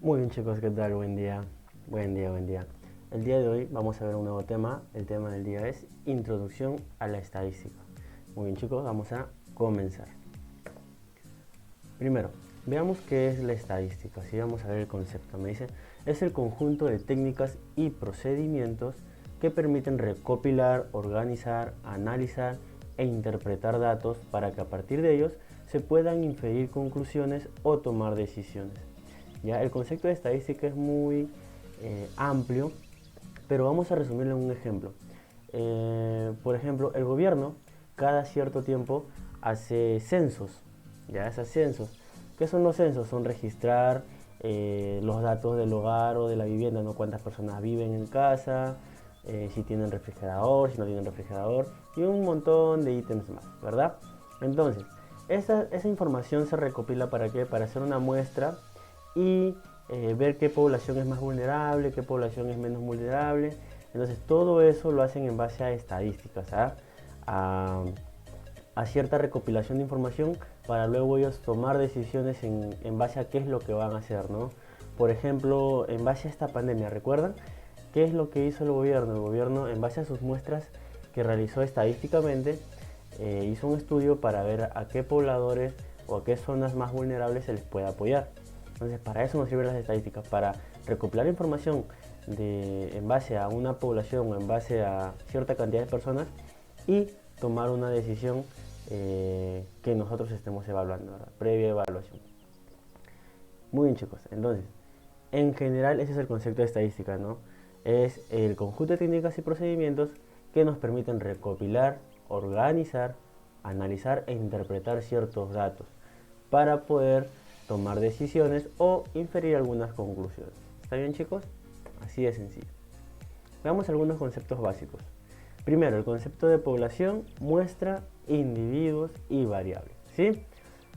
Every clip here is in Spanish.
Muy bien chicos, ¿qué tal? Buen día, buen día, buen día. El día de hoy vamos a ver un nuevo tema. El tema del día es Introducción a la Estadística. Muy bien chicos, vamos a comenzar. Primero, veamos qué es la estadística. Así vamos a ver el concepto. Me dice, es el conjunto de técnicas y procedimientos que permiten recopilar, organizar, analizar e interpretar datos para que a partir de ellos se puedan inferir conclusiones o tomar decisiones. Ya, el concepto de estadística es muy amplio, pero vamos a resumirlo en un ejemplo. Por ejemplo, el gobierno cada cierto tiempo hace censos, ya hace censos. ¿Qué son los censos? Son registrar los datos del hogar o de la vivienda, ¿no? Cuántas personas viven en casa, si tienen refrigerador, si no tienen refrigerador y un montón de ítems más, ¿verdad? Entonces, esa información se recopila ¿para qué? Para hacer una muestra y ver qué población es más vulnerable, qué población es menos vulnerable. Entonces todo eso lo hacen en base a estadísticas, a cierta recopilación de información para luego ellos tomar decisiones en base a qué es lo que van a hacer, ¿no? Por ejemplo, en base a esta pandemia, ¿recuerdan? ¿Qué es lo que hizo el gobierno? El gobierno, en base a sus muestras que realizó estadísticamente, hizo un estudio para ver a qué pobladores o a qué zonas más vulnerables se les puede apoyar. Entonces, para eso nos sirven las estadísticas, para recopilar información en base a una población o en base a cierta cantidad de personas y tomar una decisión que nosotros estemos evaluando, ¿verdad? Previa evaluación. Muy bien chicos, entonces, en general ese es el concepto de estadística, ¿no? Es el conjunto de técnicas y procedimientos que nos permiten recopilar, organizar, analizar e interpretar ciertos datos para poder tomar decisiones o inferir algunas conclusiones. ¿Está bien chicos? Así de sencillo. Veamos algunos conceptos básicos. Primero, el concepto de población muestra individuos y variables, ¿sí?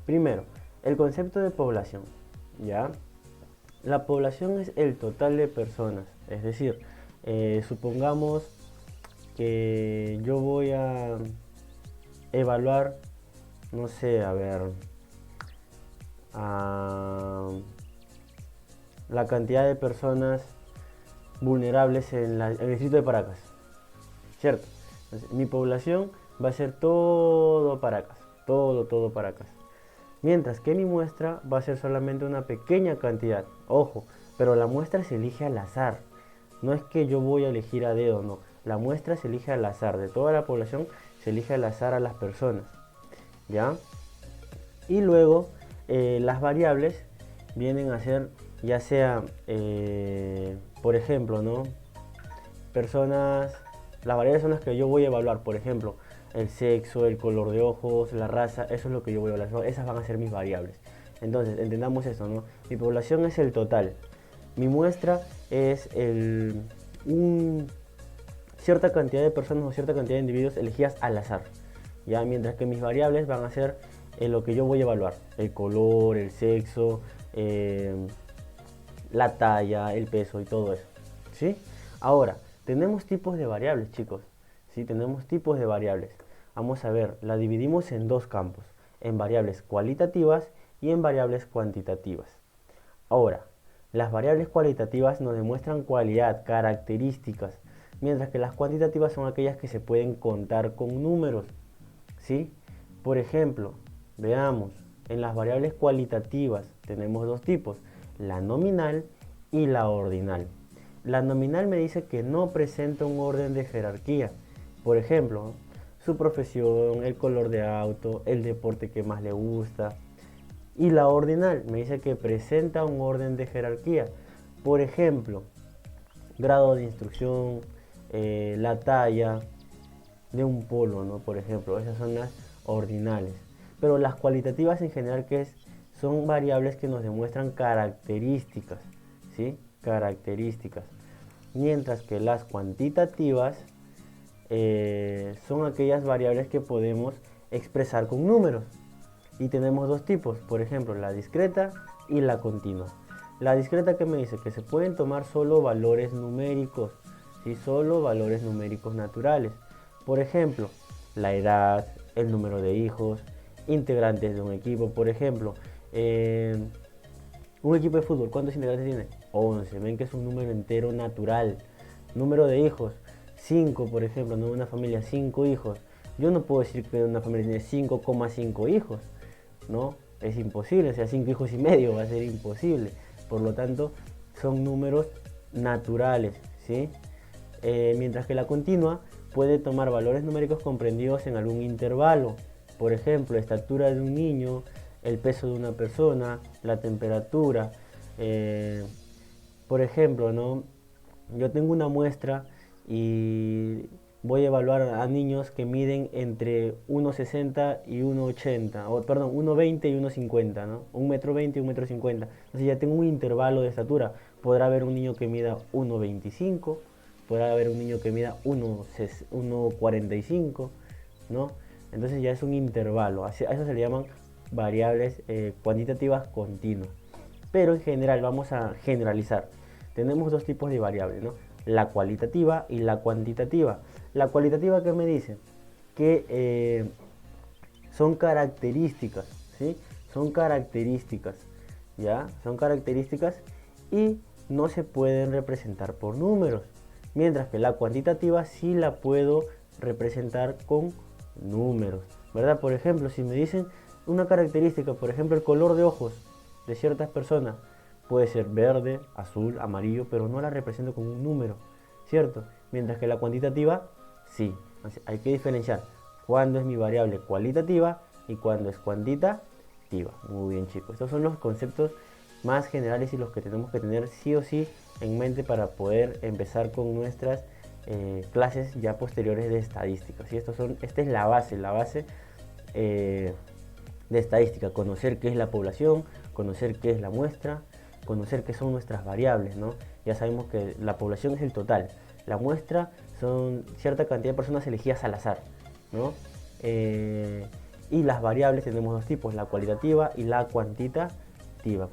Primero, el concepto de población, ¿ya? La población es el total de personas, es decir, supongamos que yo voy a evaluar, no sé, a ver, a la cantidad de personas vulnerables en el distrito de Paracas, ¿cierto? Entonces, mi población va a ser todo Paracas, todo Paracas. Mientras que mi muestra va a ser solamente una pequeña cantidad. Ojo, pero la muestra se elige al azar. No es que yo voy a elegir a dedo, no. La muestra se elige al azar. De toda la población se elige al azar a las personas. ¿Ya? Y luego las variables vienen a ser ya sea, por ejemplo, ¿no? Personas, las variables son las que yo voy a evaluar, por ejemplo, el sexo, el color de ojos, la raza, eso es lo que yo voy a evaluar, esas van a ser mis variables. Entonces, entendamos eso, ¿no? Mi población es el total, mi muestra es un, cierta cantidad de personas o cierta cantidad de individuos elegidas al azar, ¿ya? Mientras que mis variables van a ser lo que yo voy a evaluar, el color, el sexo, la talla, el peso y todo eso, ¿sí? Ahora, tenemos tipos de variables, chicos, ¿sí? Tenemos tipos de variables. Vamos a ver, la dividimos en dos campos, en variables cualitativas y en variables cuantitativas. Ahora, las variables cualitativas nos demuestran cualidad, características, mientras que las cuantitativas son aquellas que se pueden contar con números, ¿sí? Por ejemplo, veamos, en las variables cualitativas tenemos dos tipos, la nominal y la ordinal. La nominal me dice que no presenta un orden de jerarquía. Por ejemplo, su profesión, el color de auto, el deporte que más le gusta. Y la ordinal me dice que presenta un orden de jerarquía. Por ejemplo, grado de instrucción, la talla de un polo, ¿no? Por ejemplo, esas son las ordinales. Pero las cualitativas en general, ¿qué es? Son variables que nos demuestran características, ¿sí? Características. Mientras que las cuantitativas son aquellas variables que podemos expresar con números. Y tenemos dos tipos, por ejemplo, la discreta y la continua. La discreta que me dice que se pueden tomar solo valores numéricos, ¿sí? Solo valores numéricos naturales. Por ejemplo, la edad, el número de hijos, integrantes de un equipo, por ejemplo, Un equipo de fútbol, ¿cuántos integrantes tiene? 11. Ven que es un número entero natural. Número de hijos, 5 por ejemplo, ¿no? Una familia, 5 hijos. Yo no puedo decir que una familia tiene 5,5 hijos, ¿no? Es imposible, o sea, 5 hijos y medio va a ser imposible. Por lo tanto, son números naturales, ¿sí? Mientras que la continua puede tomar valores numéricos comprendidos en algún intervalo. Por ejemplo, estatura de un niño, el peso de una persona, la temperatura. Por ejemplo, ¿no? Yo tengo una muestra y voy a evaluar a niños que miden entre 1,60 y 1,80, o perdón, 1,20 y 1,50, ¿no? 1,20 m y 1,50 m. Entonces ya tengo un intervalo de estatura. Podrá haber un niño que mida 1,25, podrá haber un niño que mida 1,45, ¿no? Entonces ya es un intervalo. A eso se le llaman variables cuantitativas continuas. Pero en general, vamos a generalizar. Tenemos dos tipos de variables, ¿no? La cualitativa y la cuantitativa. La cualitativa, ¿qué me dice? Que son características, ¿sí? Son características, ¿ya? Son características y no se pueden representar por números. Mientras que la cuantitativa sí la puedo representar con números, ¿verdad? Por ejemplo, si me dicen una característica, por ejemplo, el color de ojos de ciertas personas, puede ser verde, azul, amarillo, pero no la represento con un número, ¿cierto? Mientras que la cuantitativa, sí. Hay que diferenciar cuándo es mi variable cualitativa y cuándo es cuantitativa. Muy bien, chicos. Estos son los conceptos más generales y los que tenemos que tener sí o sí en mente para poder empezar con nuestras clases ya posteriores de estadística. ¿Sí? Esta es la base de estadística. Conocer qué es la población, conocer qué es la muestra, conocer qué son nuestras variables, ¿no? Ya sabemos que la población es el total, la muestra son cierta cantidad de personas elegidas al azar, ¿no? Y las variables tenemos dos tipos, la cualitativa y la cuantitativa.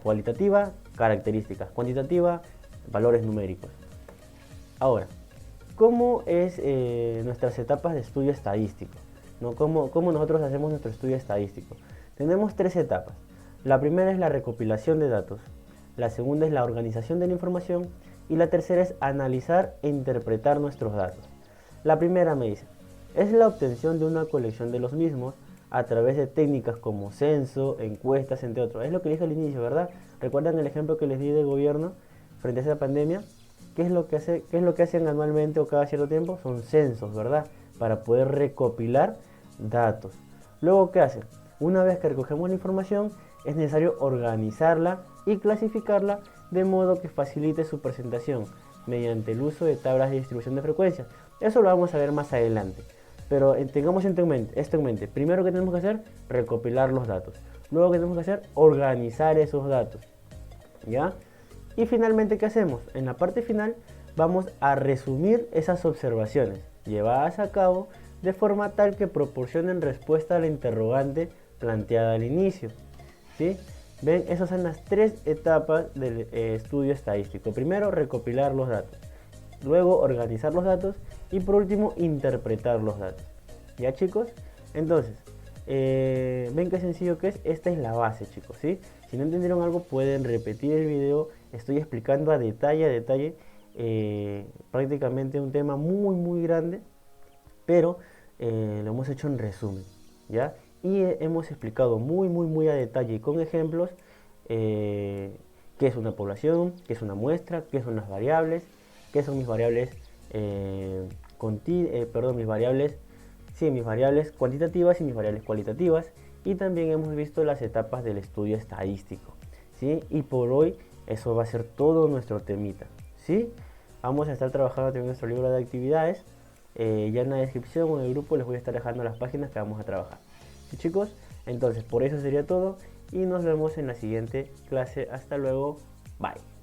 Cualitativa, características; cuantitativa, valores numéricos. Ahora, ¿cómo es nuestras etapas de estudio estadístico? ¿No? ¿Cómo nosotros hacemos nuestro estudio estadístico? Tenemos tres etapas. La primera es la recopilación de datos. La segunda es la organización de la información y la tercera es analizar e interpretar nuestros datos. La primera me dice, es la obtención de una colección de los mismos a través de técnicas como censo, encuestas, entre otros. Es lo que dije al inicio, ¿verdad? ¿Recuerdan el ejemplo que les di del gobierno frente a esa pandemia? ¿Qué es lo que hacen anualmente o cada cierto tiempo? Son censos, ¿verdad? Para poder recopilar datos. Luego, ¿qué hacen? Una vez que recogemos la información, es necesario organizarla y clasificarla de modo que facilite su presentación mediante el uso de tablas de distribución de frecuencias. Eso lo vamos a ver más adelante, pero tengamos esto en mente. Primero, que tenemos que hacer, recopilar los datos. Luego, que tenemos que hacer, organizar esos datos, ¿ya? Y finalmente, ¿qué hacemos? En la parte final vamos a resumir esas observaciones llevadas a cabo de forma tal que proporcionen respuesta a la interrogante planteada al inicio, ¿sí? Ven, esas son las tres etapas del estudio estadístico. Primero, recopilar los datos. Luego, organizar los datos. Y por último, interpretar los datos. ¿Ya, chicos? Entonces, ven qué sencillo que es. Esta es la base, chicos, ¿sí? Si no entendieron algo, pueden repetir el video. Estoy explicando a detalle prácticamente un tema muy grande, pero lo hemos hecho en resumen, ¿ya? Y hemos explicado muy a detalle y con ejemplos qué es una población, qué es una muestra, qué son las variables, qué son mis variables mis variables cuantitativas y mis variables cualitativas, y también hemos visto las etapas del estudio estadístico, ¿sí? Y por hoy eso va a ser todo nuestro temita, ¿sí? Vamos a estar trabajando también en nuestro libro de actividades. Ya en la descripción o en el grupo les voy a estar dejando las páginas que vamos a trabajar. ¿Sí, chicos? Entonces, por eso sería todo y nos vemos en la siguiente clase. Hasta luego. Bye.